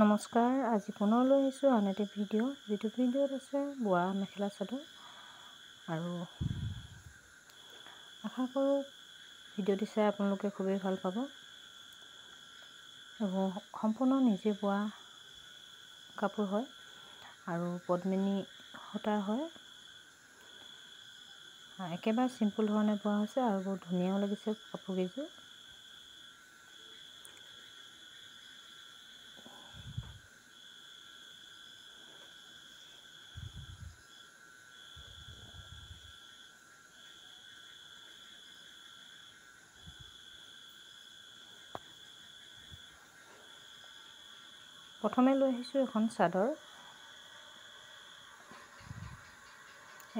নমস্কাৰ, আজি পুনৰ লৈ আহিছোঁ আন এটি ভিডিঅ'। যিটো ভিডিঅ'ত আছে বোৱা মেখেলা চাদৰ, আৰু আশা কৰোঁ ভিডিঅ'টি চাই আপোনালোকে খুবেই ভাল পাব। এবং সম্পূৰ্ণ নিজে বোৱা কাপোৰ হয় আৰু পদ্মিনী সূতাৰ হয়। একেবাৰে চিম্পুল ধৰণে বোৱা হৈছে আৰু বহুত ধুনীয়াও লাগিছে কাপোৰকেইযোৰ। প্ৰথমে লৈ আহিছোঁ এখন চাদৰ।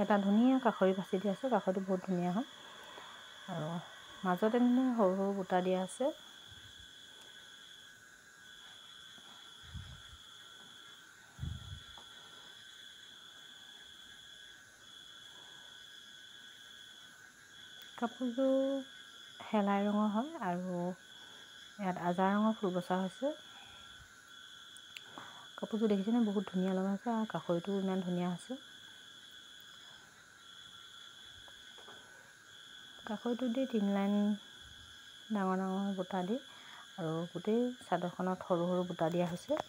এটা ধুনীয়া কাষৰী বাছি দিয়া আছে, কাষৰীটো বহুত ধুনীয়া হয় আৰু মাজত এনে সৰু সৰু বুটা দিয়া আছে। কাপোৰযোৰ শেলাই ৰঙৰ হয় আৰু ইয়াত আজাৰ ৰঙৰ ফুল বচা হৈছে। কাপোৰযোৰ দেখিছেনে, বহুত ধুনীয়া লগা হৈছে আৰু কাষৰীটোও ইমান ধুনীয়া হৈছে। কাষৰীটো দি 3 লাইন ডাঙৰ ডাঙৰ বুটা দি আৰু গোটেই চাদৰখনত সৰু সৰু বুটা দিয়া হৈছে।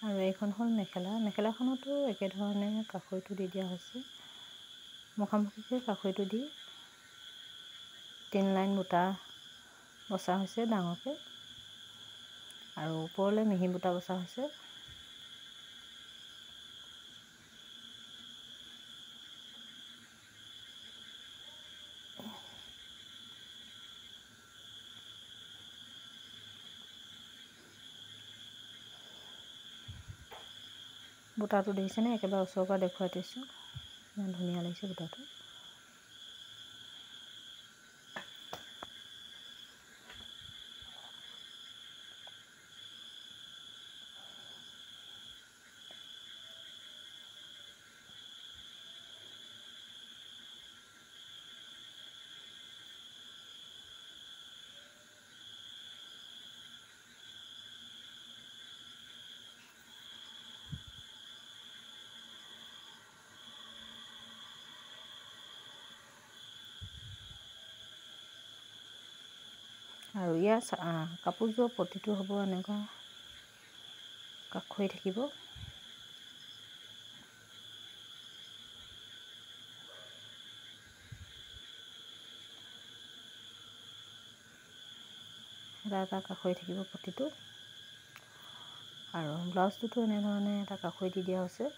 আৰু এইখন হ'ল মেখেলাখনতো একেধৰণে কাষৰীটো দি দিয়া হৈছে। মুখামুখিকৈ কাষৰীটো দি 3 লাইন বুটা বচা হৈছে ডাঙৰকৈ, আৰু ওপৰলৈ মিহি বুটা বচা হৈছে। বুটাটো দেখিছেনে, একেবাৰে ওচৰৰ পৰা দেখুৱাই দিছোঁ, ইমান ধুনীয়া লাগিছে বুটাটো। আৰু ইয়াৰ কাপোৰযোৰ প্ৰতিটো হ'ব এনেকুৱা কাষৰী থাকিব। এটা কাষৰী থাকিব প্ৰতিটো, আৰু ব্লাউজটোতো এনেধৰণে এটা কাষৰী দি দিয়া হৈছে।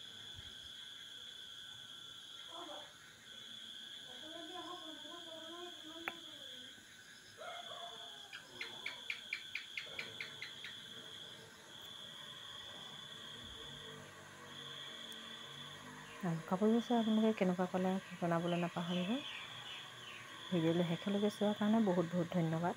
আৰু কাপোৰযোৰ চাই আপোনালোকে কেনেকুৱা পালে জনাবলৈ নাপাহৰিব। ভিডিঅ'লৈ শেষলৈকে চোৱাৰ কাৰণে বহুত বহুত ধন্যবাদ।